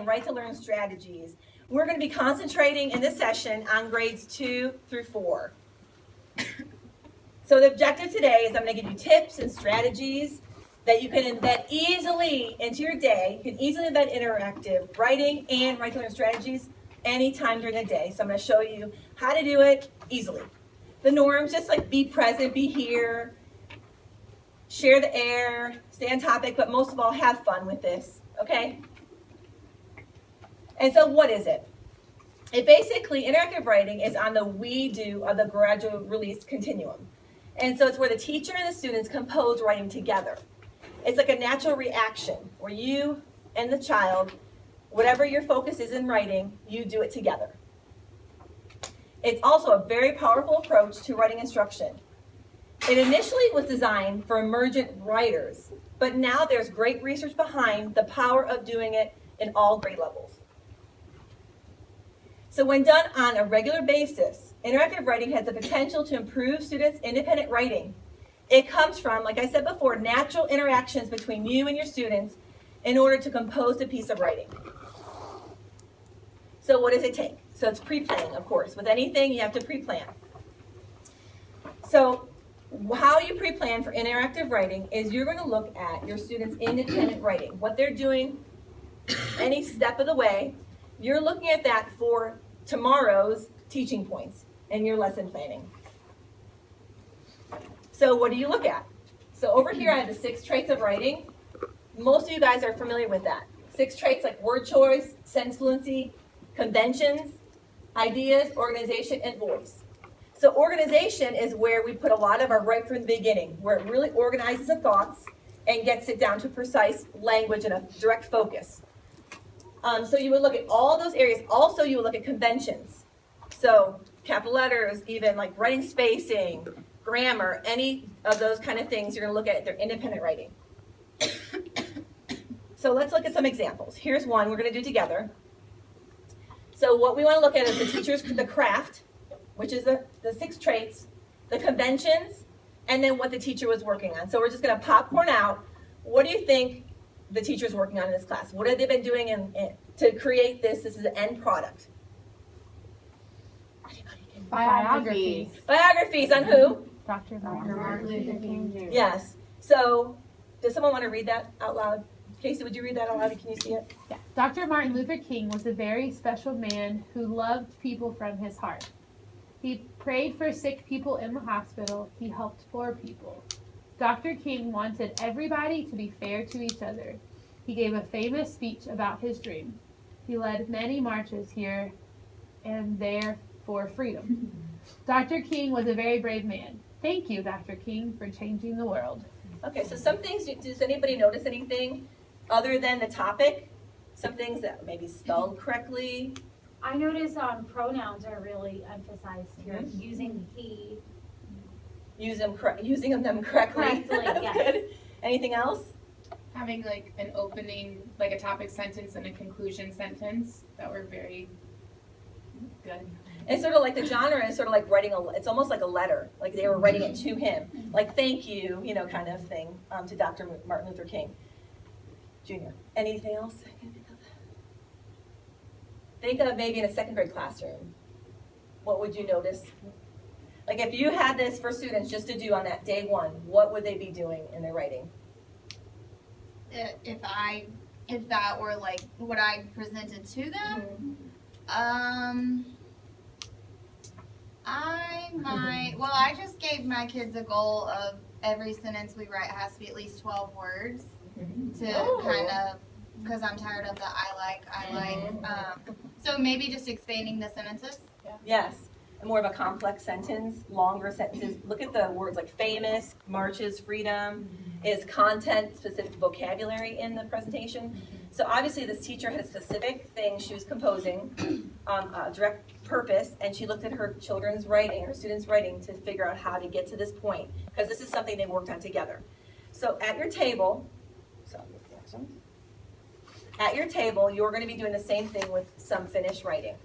and Right to Learn strategies. We're going to be concentrating in this session on grades 2 through 4. So the objective today is I'm going to give you tips and strategies that you can embed easily into your day. You can easily embed interactive writing and Right to Learn strategies anytime during the day. So I'm going to show you how to do it easily. The norms, just like be present, be here, share the air, stay on topic, but most of all, have fun with this, okay? And so what is it? It basically, interactive writing is on the we-do of the gradual release continuum. And so it's where the teacher and the students compose writing together. It's like a natural reaction where you and the child, whatever your focus is in writing, you do it together. It's also a very powerful approach to writing instruction. It initially was designed for emergent writers, but now there's great research behind the power of doing it in all grade levels. So when done on a regular basis, interactive writing has the potential to improve students' independent writing. It comes from, like I said before, natural interactions between you and your students in order to compose a piece of writing. So what does it take? So it's pre-planning, of course. With anything, you have to pre-plan. So how you pre-plan for interactive writing is you're going to look at your students' independent writing, what they're doing any step of the way. You're looking at that for tomorrow's teaching points and your lesson planning. So what do you look at? So over here I have the 6 traits of writing. Most of you guys are familiar with that. 6 traits like word choice, sense fluency, conventions, ideas, organization, and voice. So organization is where we put a lot of our right from the beginning, where it really organizes the thoughts and gets it down to precise language and a direct focus. So you would look at all those areas. Also, you would look at conventions. So capital letters, even like writing spacing, grammar, any of those kind of things, you're going to look at their independent writing. So let's look at some examples. Here's one we're going to do together. So what we want to look at is the craft, which is the 6 traits, the conventions, and then what the teacher was working on. So we're just going to popcorn out. What do you think the teacher's working on in this class? What have they been doing to create this? This is the end product. Biographies. Biographies on who? Dr. Martin Luther King Jr. Yes. So does someone want to read that out loud? Casey, would you read that out loud? Can you see it? Yeah. Dr. Martin Luther King was a very special man who loved people from his heart. He prayed for sick people in the hospital. He helped poor people. Dr. King wanted everybody to be fair to each other. He gave a famous speech about his dream. He led many marches here and there for freedom. Dr. King was a very brave man. Thank you, Dr. King, for changing the world. Okay, so some things, does anybody notice anything other than the topic? Some things that maybe spelled correctly? I notice pronouns are really emphasized here, using he. Using them correctly. That's yes. good. Anything else? Having like an opening, like a topic sentence and a conclusion sentence that were very good. It's sort of like the genre is sort of like writing it's almost like a letter, like they were writing it to him, like thank you, kind of thing, to Dr. Martin Luther King Jr. Anything else? Think of maybe in a 2nd grade classroom. What would you notice? Like if you had this for students just to do on that day 1, what would they be doing in their writing? If that were like what I presented to them, I just gave my kids a goal of every sentence we write has to be at least 12 words to kind of, because I'm tired of the I like. So maybe just expanding the sentences. Yes. More of a complex sentence, longer sentences. Look at the words like famous, marches, freedom. Is content specific vocabulary in the presentation? So obviously this teacher had a specific thing she was composing, a direct purpose, and she looked at her children's writing, her students' writing, to figure out how to get to this point, because this is something they worked on together. So at your table, you're going to be doing the same thing with some finished writing.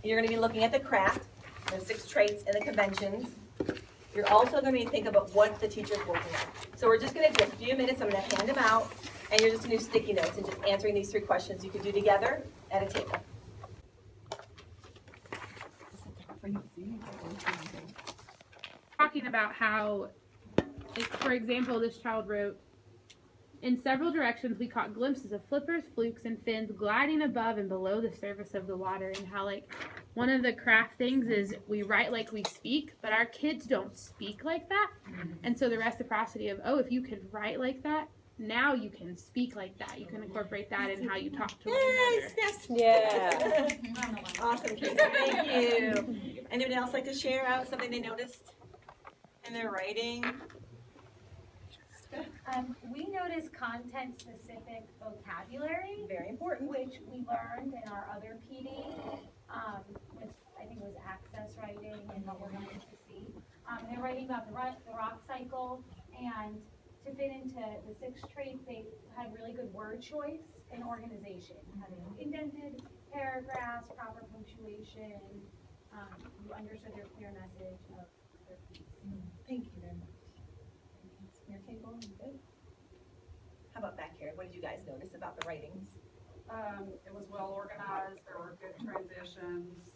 You're going to be looking at the craft, the 6 traits and the conventions. You're also going to be thinking about what the teacher's working on. So we're just going to do a few minutes. I'm going to hand them out. And you're just gonna do sticky notes and just answering these 3 questions you could do together at a table. Talking about how, like, for example, this child wrote, in several directions we caught glimpses of flippers, flukes, and fins gliding above and below the surface of the water, and how, like, one of the craft things is we write like we speak, but our kids don't speak like that. And so the reciprocity of, oh, if you can write like that, now you can speak like that. You can incorporate that in how you talk to one another. Yeah. Awesome, Casey. Thank you. Anyone else like to share out something they noticed in their writing? We noticed content-specific vocabulary, Very important. which we learned in our other PD, with, I think it was access writing and what we're going to see. They're writing about the rock cycle, and to fit into the 6 traits, they had really good word choice and organization, having indented paragraphs, proper punctuation, you understood their clear message of their piece. Thank you very much. Your table, good. How about back here? What did you guys notice about the writings? It was well organized, there were good transitions,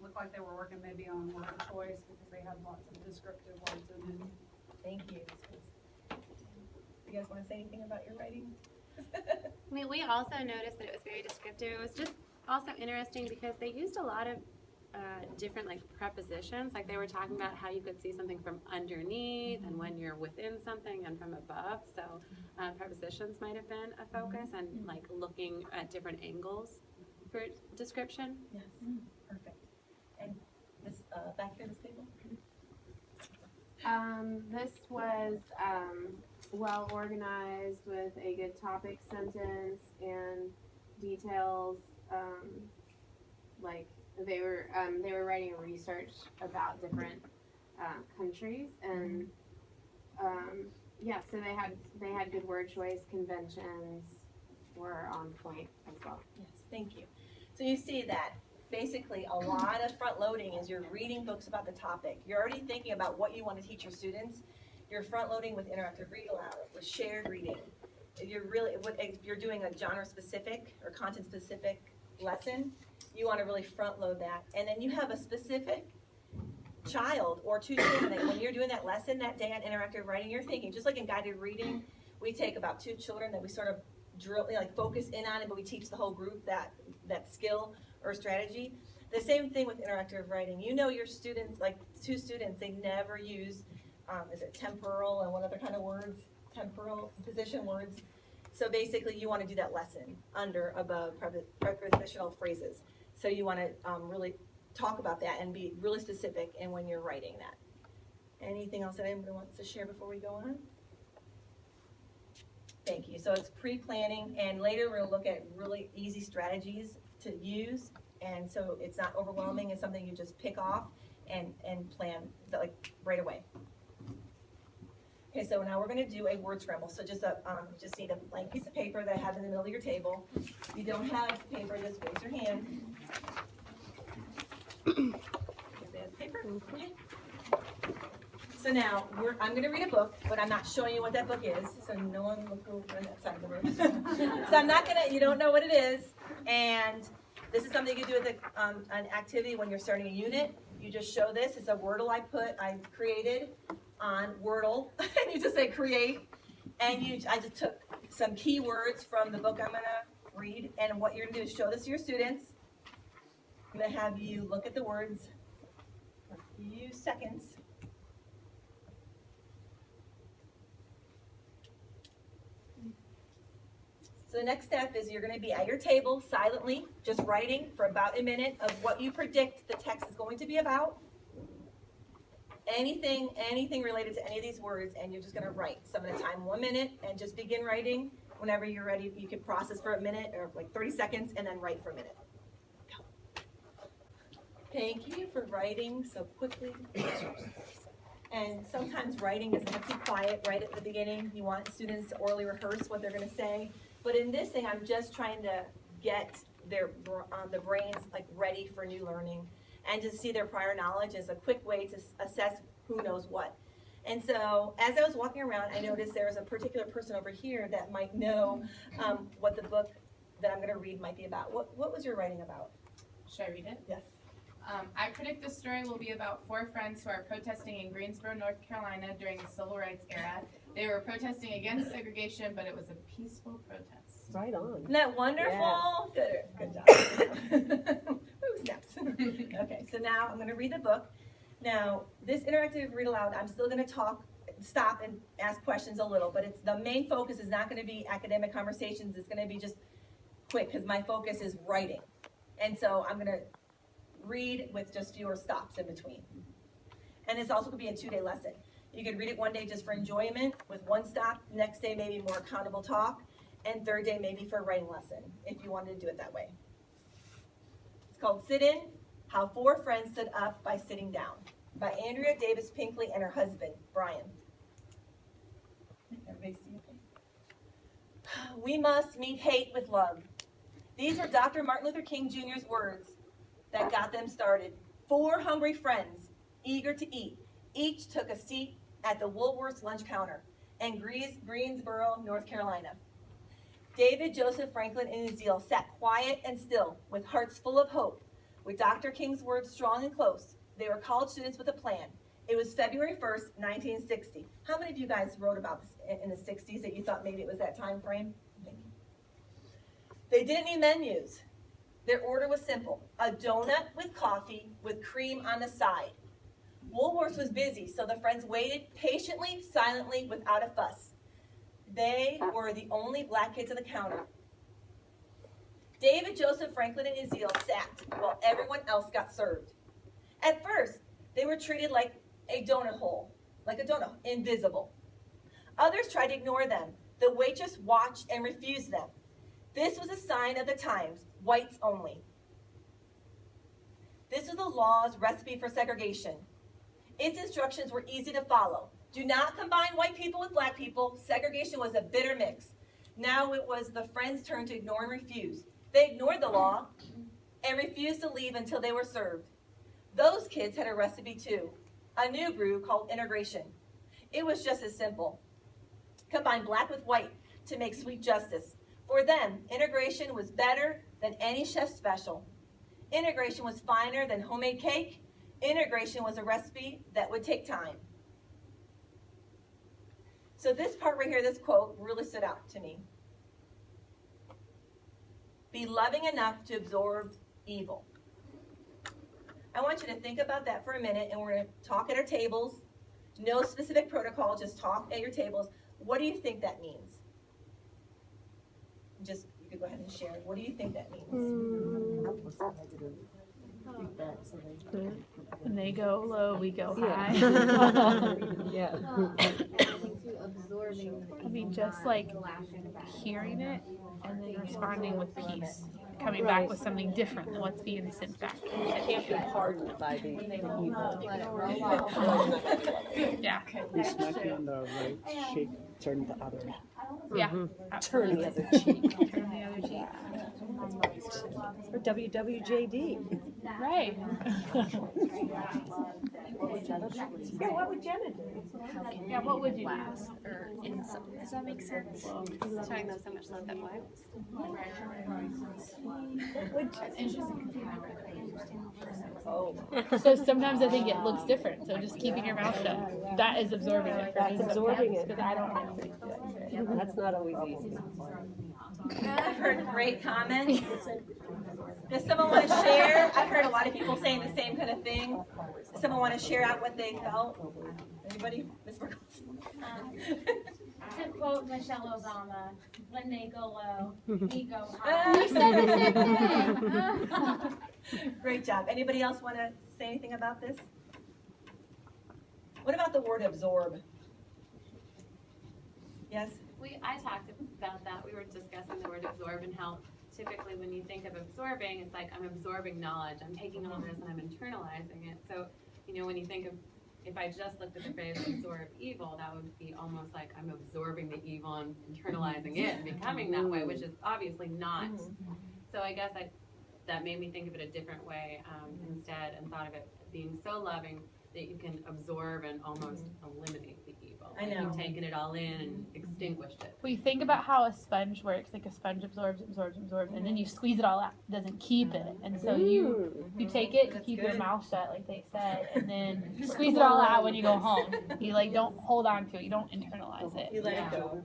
looked like they were working maybe on word choice because they had lots of descriptive words in it. Thank you. You guys want to say anything about your writing? I mean, we also noticed that it was very descriptive. It was just also interesting because they used a lot of different like prepositions. Like they were talking about how you could see something from underneath and when you're within something and from above. So prepositions might have been a focus and like looking at different angles for description. Yes. Perfect. And this back here, this table? This was well organized with a good topic sentence and details. Like they were writing research about different countries, and yeah, so they had good word choice. Conventions were on point as well. Yes. Thank you. So you see that basically a lot of front loading is you're reading books about the topic. You're already thinking about what you want to teach your students. You're front loading with interactive read aloud, with shared reading. If you're doing a genre specific or content specific lesson, you want to really front load that. And then you have a specific child or 2 children that when you're doing that lesson that day on interactive writing, you're thinking, just like in guided reading, we take about 2 children that we sort of drill, like focus in on it, but we teach the whole group that skill or strategy. The same thing with interactive writing. You know your students, like 2 students, they never use, is it temporal and what other kind of words? Temporal position words. So basically you want to do that lesson under, above, prepositional phrases. So you want to really talk about that and be really specific in when you're writing that. Anything else that anybody wants to share before we go on? Thank you. So it's pre-planning, and later we're going to look at really easy strategies to use, and so it's not overwhelming. It's something you just pick off and plan like right away. Okay, so now we're going to do a word scramble. So just need a blank piece of paper that I have in the middle of your table. If you don't have paper, just raise your hand. Paper. Okay. So now I'm going to read a book, but I'm not showing you what that book is. So no one look over on that side of the room. So I'm not going to. You don't know what it is, and this is something you can do with an activity when you're starting a unit. You just show this. It's a Wordle I created on Wordle, and you just say create, and I just took some keywords from the book I'm going to read, and what you're going to do is show this to your students. I'm going to have you look at the words for a few seconds. So the next step is you're going to be at your table silently, just writing for about a minute of what you predict the text is going to be about. Anything related to any of these words, and you're just going to write some at a time, 1 minute, and just begin writing. Whenever you're ready, you can process for a minute or like 30 seconds, and then write for a minute. Thank you for writing so quickly. And sometimes writing doesn't have to be quiet right at the beginning. You want students to orally rehearse what they're going to say. But in this thing, I'm just trying to get the brains like ready for new learning, and to see their prior knowledge as a quick way to assess who knows what. And so as I was walking around, I noticed there was a particular person over here that might know what the book that I'm going to read might be about. What was your writing about? Should I read it? Yes. I predict this story will be about 4 friends who are protesting in Greensboro, North Carolina during the Civil Rights era. They were protesting against segregation, but it was a peaceful protest. Right on. Isn't that wonderful? Good job. Ooh, snaps. Okay, so now I'm going to read the book. Now, this interactive read aloud, I'm still going to stop and ask questions a little, but the main focus is not going to be academic conversations. It's going to be just quick because my focus is writing. And so I'm going to read with just fewer stops in between. And it's also going to be a 2-day lesson. You could read it one day just for enjoyment with 1 stop, next day maybe more accountable talk, and 3rd day maybe for a writing lesson if you wanted to do it that way. It's called Sit In, How 4 Friends Stood Up by Sitting Down by Andrea Davis Pinkley and her husband, Brian. Everybody see it? We must meet hate with love. These were Dr. Martin Luther King Jr.'s words that got them started. 4 hungry friends, eager to eat, each took a seat at the Woolworth's lunch counter in Greensboro, North Carolina. David Joseph Franklin and Ezekiel sat quiet and still with hearts full of hope. With Dr. King's words strong and close, they were college students with a plan. It was February 1st, 1960. How many of you guys wrote about this in the 60s that you thought maybe it was that time frame? They didn't need menus. Their order was simple: a donut with coffee with cream on the side. Woolworths was busy, so the friends waited patiently, silently, without a fuss. They were the only black kids at the counter. David Joseph Franklin and Ezekiel sat while everyone else got served. At first, they were treated like a donut hole, like a donut, invisible. Others tried to ignore them. The waitress watched and refused them. This was a sign of the times, whites only. This was the law's recipe for segregation. Its instructions were easy to follow. Do not combine white people with black people. Segregation was a bitter mix. Now it was the friends' turn to ignore and refuse. They ignored the law and refused to leave until they were served. Those kids had a recipe too, a new brew called integration. It was just as simple. Combine black with white to make sweet justice. For them, integration was better than any chef's special. Integration was finer than homemade cake. Integration was a recipe that would take time. So this part right here, this quote, really stood out to me. Be loving enough to absorb evil. I want you to think about that for a minute, and we're going to talk at our tables. No specific protocol, just talk at your tables. What do you think that means? Just, you could go ahead and share. What do you think that means? When they go low, we go high. Yeah. I mean, just like hearing it and then responding with peace, coming back with something different than what's being sent back. It can't be hardened by the evil. Yeah. You smack you on the right cheek, turn the other. Yeah. Turn the other cheek. Turn the other cheek. Or WWJD. Right. Yeah, what would Jenna do? Yeah, what would you do? Does that make sense? Showing them so much love that way. Oh, So sometimes I think it looks different. So just keeping your mouth shut, that is absorbing it. That's absorbing it. Because I don't know. that's not always easy. I've heard great comments. Does someone want to share? I've heard a lot of people saying the same kind of thing. Does someone want to share out what they felt? Anybody? Ms. Burgos? To quote Michelle Obama, when they go low, we go high. You said the same thing. Great job. Anybody else want to say anything about this? What about the word absorb? Yes? I talked about that. We were discussing the word absorb and how typically when you think of absorbing, it's like I'm absorbing knowledge. I'm taking all this and I'm internalizing it. So, when you think of, if I just looked at the phrase absorb evil, that would be almost like I'm absorbing the evil and internalizing it and becoming that way, which is obviously not. So I guess that made me think of it a different way instead, and thought of it being so loving that you can absorb and almost eliminate the evil. I know. You've taken it all in and extinguished it. Well, you think about how a sponge works. Like a sponge absorbs, and then you squeeze it all out. It doesn't keep it, and so you take it, you keep your mouth shut, like they said, and then you squeeze it all out when you go home. You like don't hold on to it. You don't internalize it. You let it go.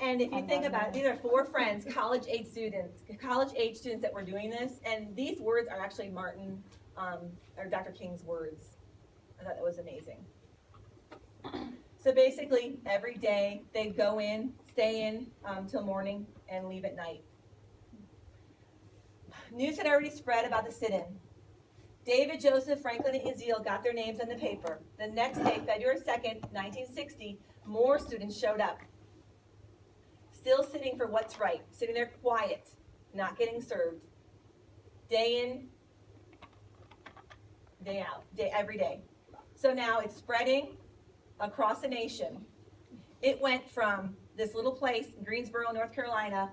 And if you think about it, these are 4 friends, college age students that were doing this, and these words are actually Martin or Dr. King's words. I thought that was amazing. So basically, every day they'd go in, stay in till morning, and leave at night. News had already spread about the sit-in. David, Joseph, Franklin, and Ezekiel got their names on the paper. The next day, February 2nd, 1960, more students showed up. Still sitting for what's right, sitting there quiet, not getting served. Day in, day out, every day. So now it's spreading across the nation. It went from this little place, Greensboro, North Carolina,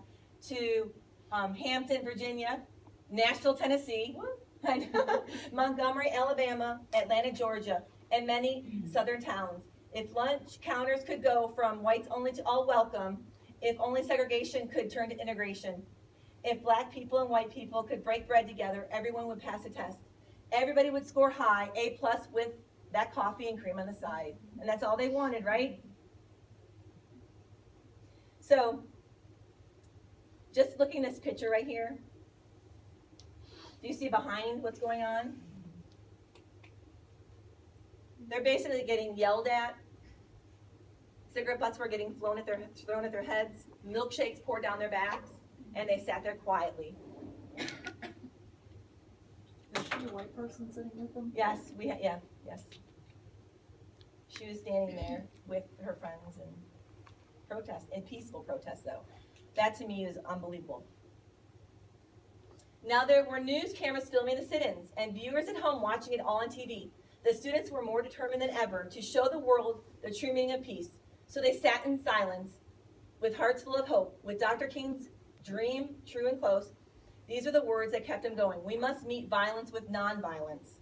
to Hampton, Virginia, Nashville, Tennessee, Montgomery, Alabama, Atlanta, Georgia, and many southern towns. If lunch counters could go from whites only to all welcome, if only segregation could turn to integration, if black people and white people could break bread together, everyone would pass a test. Everybody would score high, A+ with that coffee and cream on the side. And that's all they wanted, right? So, just looking at this picture right here, do you see behind what's going on? They're basically getting yelled at. Cigarette butts were getting thrown at their heads. Milkshakes poured down their backs, and they sat there quietly. Is she a white person sitting with them? Yes, yes. She was standing there with her friends and protest, and peaceful protest though. That to me is unbelievable. Now there were news cameras filming the sit-ins and viewers at home watching it all on TV. The students were more determined than ever to show the world the true meaning of peace. So they sat in silence with hearts full of hope. With Dr. King's dream true and close, these are the words that kept him going. We must meet violence with nonviolence.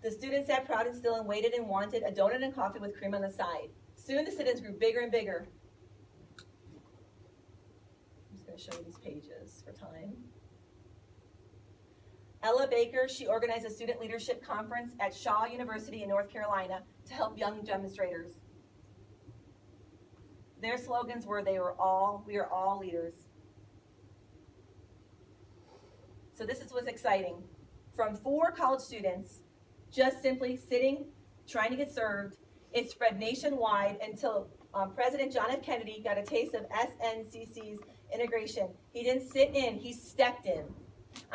The students sat proud and still and waited and wanted a donut and coffee with cream on the side. Soon the sit-ins grew bigger and bigger. I'm just going to show you these pages for time. Ella Baker, she organized a student leadership conference at Shaw University in North Carolina to help young demonstrators. Their slogans were, we are all leaders. So this is what's exciting. From 4 college students, just simply sitting, trying to get served, it spread nationwide until President John F. Kennedy got a taste of SNCC's integration. He didn't sit in, he stepped in.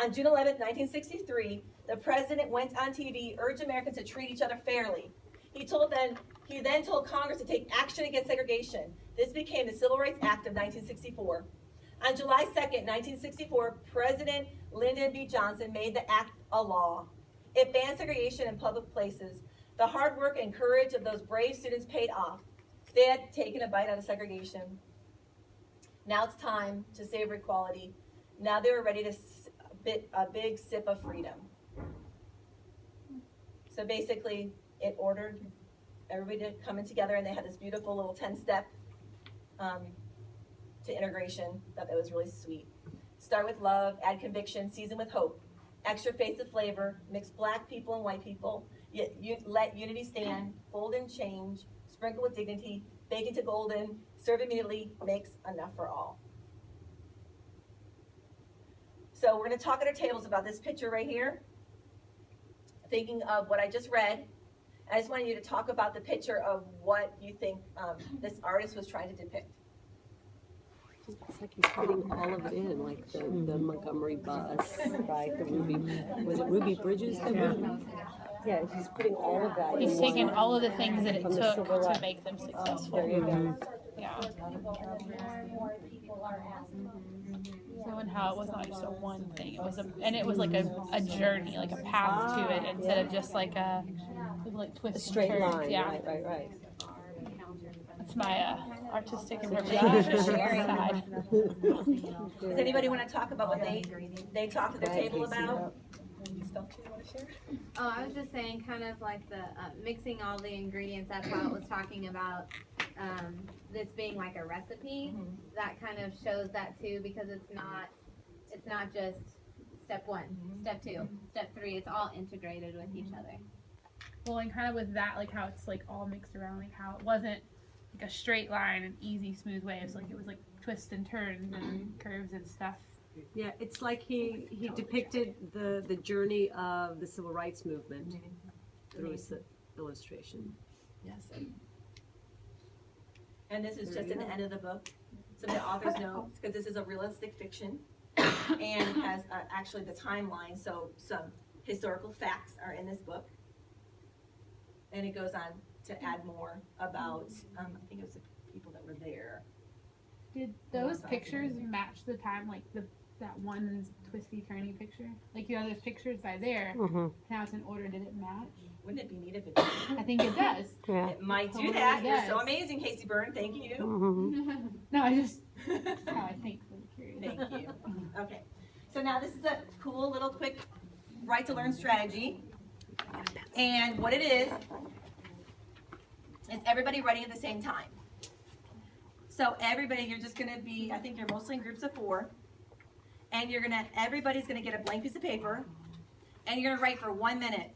On June 11, 1963, the president went on TV, urged Americans to treat each other fairly. He then told Congress to take action against segregation. This became the Civil Rights Act of 1964. On July 2, 1964, President Lyndon B. Johnson made the act a law. It banned segregation in public places. The hard work and courage of those brave students paid off. They had taken a bite out of segregation. Now it's time to savor equality. Now they were ready to a big sip of freedom. So basically, it ordered everybody to come in together, and they had this beautiful little 10-step to integration. Thought that was really sweet. Start with love, add conviction, season with hope. Extra faith of flavor, mix black people and white people. Let unity stand, fold and change, sprinkle with dignity, bake into golden, serve immediately, makes enough for all. So we're going to talk at our tables about this picture right here. Thinking of what I just read, I just wanted you to talk about the picture of what you think this artist was trying to depict. It's like he's putting all of it in, like the Montgomery bus, right? The was it Ruby Bridges? Yeah, he's putting all of that. He's taking all of the things that it From the took civil to rights. make them successful. There you go. Yeah. More people are asking. So and how it was not just a one thing. It was it was like a journey, like a path to it, instead of just like a twists A straight and turns. line, Yeah. right. That's my artistic interpretation side. Does anybody want to talk about what they talked at their table about? stuff too you want to share? Oh, I was just saying, kind of like the mixing all the ingredients. That's how it was talking about this being like a recipe. That kind of shows that too, because it's not just step one, step two, step three. It's all integrated with each other. Well, and kind of with that, like how it's like all mixed around, like how it wasn't like a straight line, an easy, smooth way. It's like it was like twists and turns and curves and stuff. Yeah, it's like he depicted the journey of the civil rights movement through his illustration. Yes. And this is just at the end of the book, so the author's notes, because this is a realistic fiction, and has actually the timeline, so some historical facts are in this book. And it goes on to add more about, I think it was the people that were there. Did those pictures match the time, like that one twisty turny picture? Like there's pictures by there. Now it's in order. Did it match? Wouldn't it be neat if it did? I think it does. Yeah. It might do Totally that. You're does. so amazing, Casey Byrne. Thank you. No, that's how I think. I'm curious. Thank you. Okay. So now this is a cool little quick right to learn strategy. And what it is everybody writing at the same time. So everybody, you're just going to be, I think you're mostly in groups of 4. And everybody's going to get a blank piece of paper. And you're going to write for 1 minute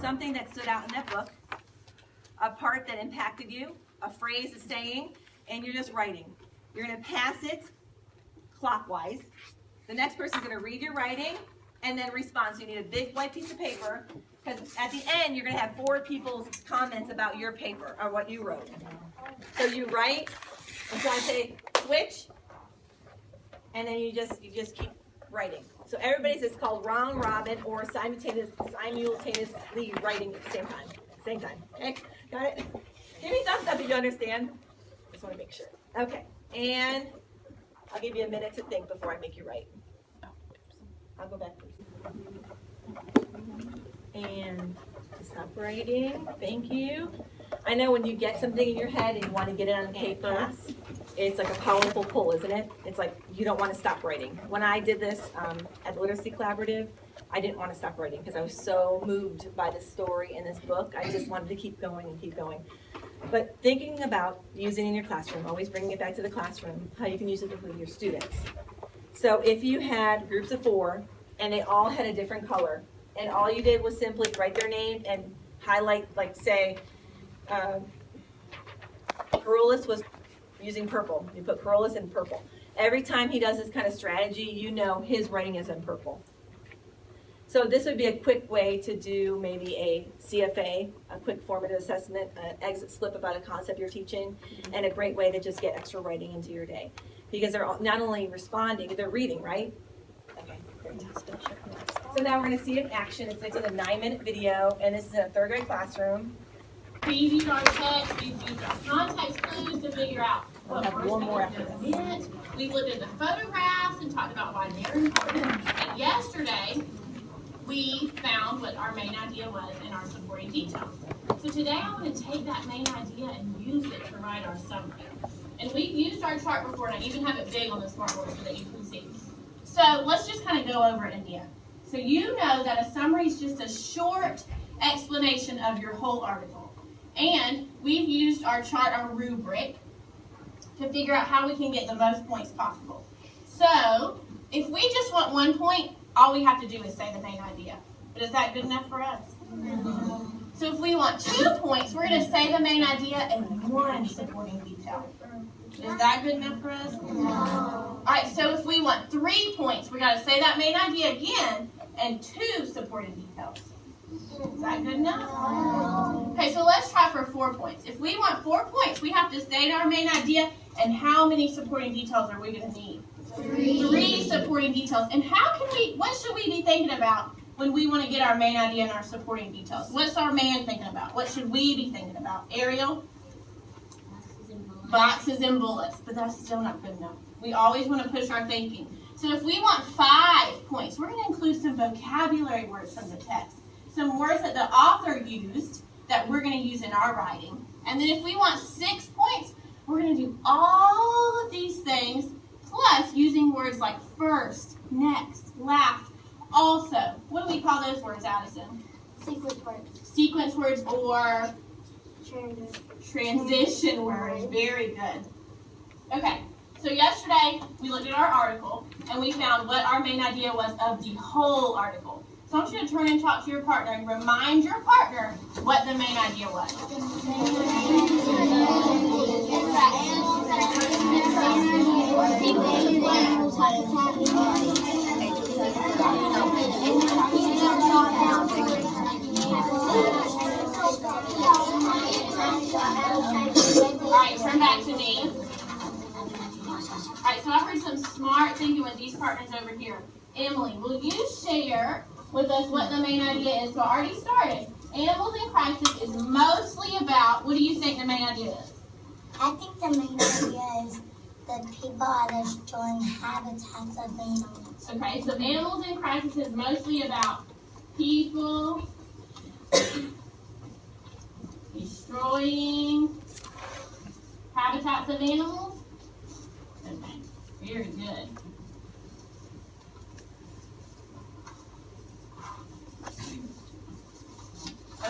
something that stood out in that book, a part that impacted you, a phrase, a saying, and you're just writing. You're going to pass it clockwise. The next person's going to read your writing and then respond. So you need a big white piece of paper, because at the end you're going to have 4 people's comments about your paper or what you wrote. So you write until I say switch, and then you just keep writing. So everybody's is called round robin or simultaneously writing at the same time. Okay, got it? Give me thumbs up if you understand. Just want to make sure. Okay, and I'll give you a minute to think before I make you write. I'll go back, please. And stop writing. Thank you. I know when you get something in your head and you want to get it on paper, it's like a powerful pull, isn't it? It's like you don't want to stop writing. When I did this at the Literacy Collaborative, I didn't want to stop writing because I was so moved by the story in this book. I just wanted to keep going and keep going. But thinking about using it in your classroom, always bringing it back to the classroom, how you can use it with your students. So if you had groups of 4 and they all had a different color, and all you did was simply write their name and highlight, like say, Carolus was using purple. You put Carolus in purple. Every time he does this kind of strategy, you know his writing is in purple. So this would be a quick way to do maybe a CFA, a quick formative assessment, an exit slip about a concept you're teaching, and a great way to just get extra writing into your day. Because they're not only responding, they're reading, right? Okay, fantastic. So now we're going to see it in action. It's a 9-minute video, and this is in a 3rd grade classroom. We've used our text, we've used our context clues to figure out what have words one we more have after meant. We've looked at the photographs and talked about why they're important. And yesterday, we found what our main idea was in our supporting details. So today I want to take that main idea and use it to write our summary. And we've used our chart before, and I even have it big on the smartboard so that you can see. So let's just kind of go over it again. So you know that a summary is just a short explanation of your whole article. And we've used our chart, our rubric, to figure out how we can get the most points possible. So if we just want 1 point, all we have to do is say the main idea. But is that good enough for us? No. So if we want 2 points, we're going to say the main idea and 1 supporting detail. Is that good enough for us? No. All right, so if we want 3 points, we got to say that main idea again and 2 supporting details. Is that good enough? No. Okay, so let's try for 4 points. If we want 4 points, we have to state our main idea, and how many supporting details are we going to need? 3 supporting details. And what should we be thinking about when we want to get our main idea and our supporting details? What's our man thinking about? What should we be thinking about? Ariel? Boxes and bullets, but that's still not good enough. We always want to push our thinking. So if we want 5 points, we're going to include some vocabulary words from the text. Some words that the author used that we're going to use in our writing. And then if we want 6 points, we're going to do all of these things, plus using words like first, next, last, Also, what do we call those words, Addison? Sequence words. Sequence words or transition words. Very good. Okay, so yesterday we looked at our article and we found what our main idea was of the whole article. So I want you to turn and talk to your partner and remind your partner what the main idea was. Alright, turn back to me. Alright, so I heard some smart thinking with these partners over here. Emily, will you share with us what the main idea is? So I already started. Animals in Crisis is mostly about, what do you think the main idea is? I think the main idea is that people are destroying habitats of animals. Okay, so Animals in Crisis is mostly about people destroying habitats of animals? Okay, very good.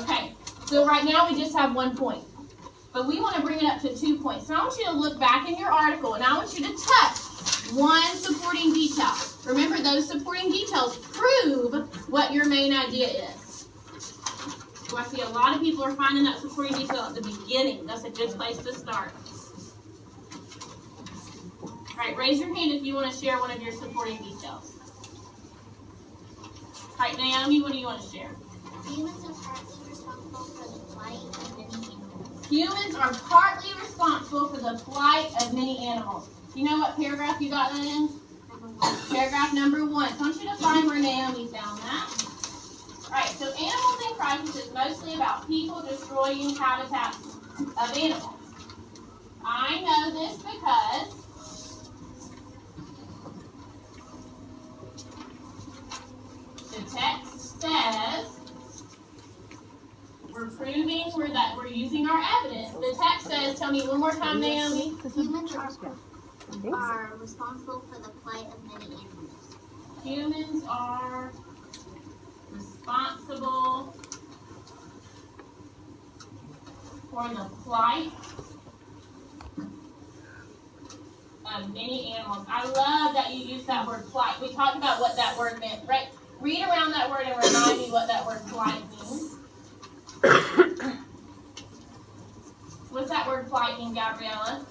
Okay, so right now we just have 1 point. But we want to bring it up to 2 points. So I want you to look back in your article and I want you to touch one supporting detail. Remember, those supporting details prove what your main idea is. So I see a lot of people are finding that supporting detail at the beginning. That's a good place to start. All right, raise your hand if you want to share one of your supporting details. All right, Naomi, what do you want to share? Humans are partly responsible for the flight of many animals. Humans are partly responsible for the flight of many animals. Do you know what paragraph you got that in? Paragraph number 1. So I want you to find where Naomi found that. Alright, so Animals in Crisis is mostly about people destroying habitats of animals. I know this because the text says we're proving that we're using our evidence. The text says, tell me one more time, Naomi. Humans are responsible for the flight of many animals. Humans are responsible for the flight of many animals. I love that you use that word flight. We talked about what that word meant, right? Read around that word and remind me what that word flight means. What's that word flight mean, Gabriella?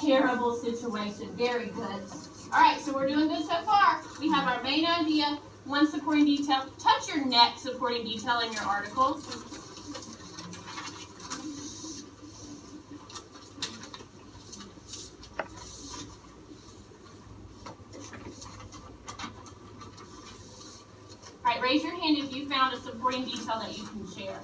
Terrible situation. Very good. All right, so we're doing good so far. We have our main idea, one supporting detail. Touch your next supporting detail in your article. All right, raise your hand if you found a supporting detail that you can share.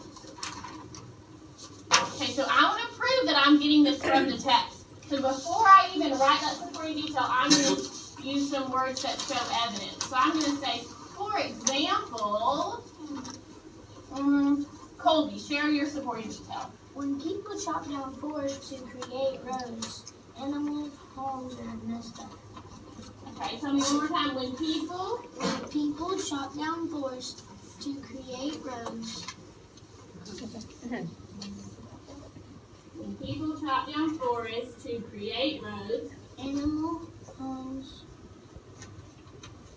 Okay, so I want to prove that I'm getting this from the text. So before I even write that supporting detail, I'm going to use some words that show evidence. So I'm going to say, for example, Colby, share your supporting detail. When people chop down forests to create roads, animals, homes are messed up. Okay, tell me one more time. When people chop down forests to create roads. When people chop down forests to create roads, animal homes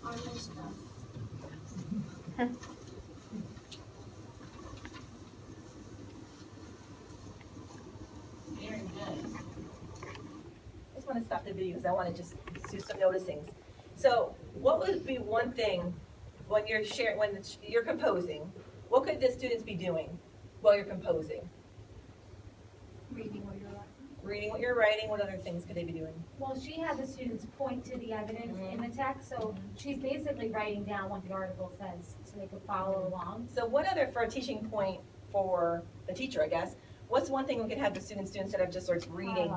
are messed up. Very good. I just want to stop the video because I want to just do some noticings. So, what would be one thing when you're composing? What could the students be doing while you're composing? Reading what you're writing. Reading what you're writing. What other things could they be doing? Well, she had the students point to the evidence in the text, so she's basically writing down what the article says so they could follow along. So, what other, for a teaching point for the teacher, I guess, what's one thing we could have the students do instead of just sort of reading?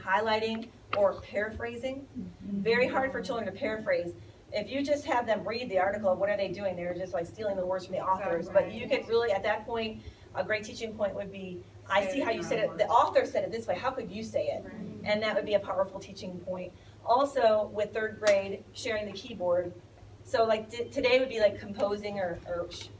Highlighting or paraphrasing. Very hard for children to paraphrase. If you just have them read the article, what are they doing? They're just like stealing the words from the authors. But you could really, at that point, a great teaching point would be, I see how you said it. The author said it this way. How could you say it? And that would be a powerful teaching point. Also, with third grade, sharing the keyboard. So like today would be like composing or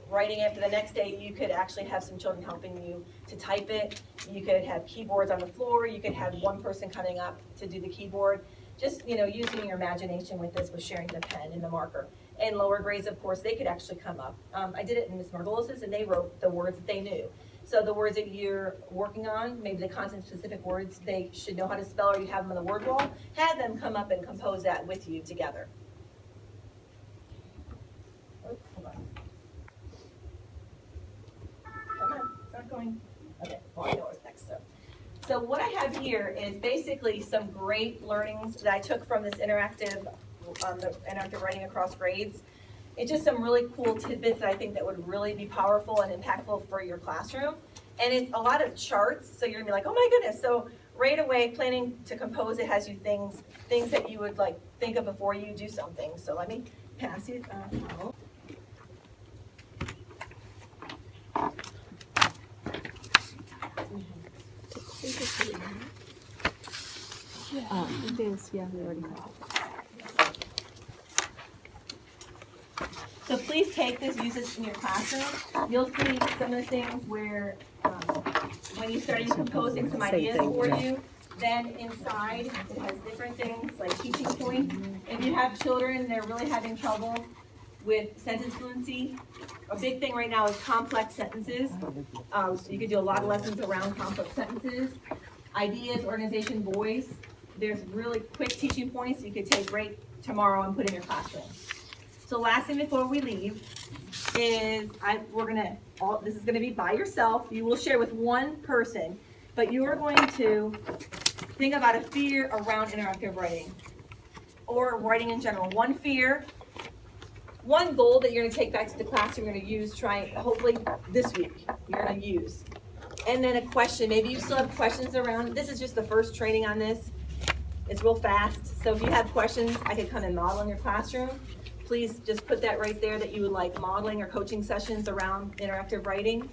writing it, but the next day you could actually have some children helping you to type it. You could have keyboards on the floor. You could have one person coming up to do the keyboard. Just, using your imagination with this, with sharing the pen and the marker. And lower grades, of course, they could actually come up. I did it in Miss Margolis's, and they wrote the words that they knew. So the words that you're working on, maybe the content-specific words they should know how to spell, or you have them on the word wall, have them come up and compose that with you together. Oh, hold on. Come on, it's not going. Okay, well, I know what's next. So what I have here is basically some great learnings that I took from this interactive writing across grades. It's just some really cool tidbits that I think that would really be powerful and impactful for your classroom. And it's a lot of charts, so you're gonna be like, oh my goodness. So right away, planning to compose it has you things that you would like think of before you do something. So let me pass you. Yeah, we already have it. So please take this, use this in your classroom. You'll see some of the things where when you start composing some ideas for you, then inside it has different things like teaching points. If you have children, they're really having trouble with sentence fluency. A big thing right now is complex sentences. So you could do a lot of lessons around complex sentences. Ideas, organization, voice. There's really quick teaching points you could take right tomorrow and put in your classroom. So last thing before we leave is this is gonna be by yourself. You will share with one person, but you are going to think about a fear around interactive writing or writing in general. One fear, one goal that you're gonna take back to the class you're gonna use, hopefully this week, you're gonna use. And then a question, maybe you still have questions around, this is just the first training on this. It's real fast, so if you have questions, I could come and model in your classroom. Please just put that right there that you would like modeling or coaching sessions around interactive writing,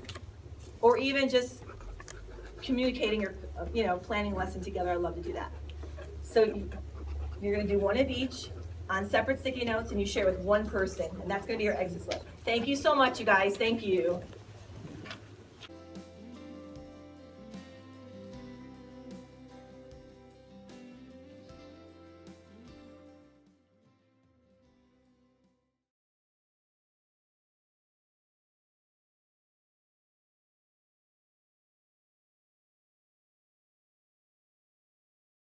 or even just communicating or planning a lesson together. I'd love to do that. So you're going to do one of each on separate sticky notes, and you share with one person, and that's going to be your exit slip. Thank you so much, you guys. Thank you.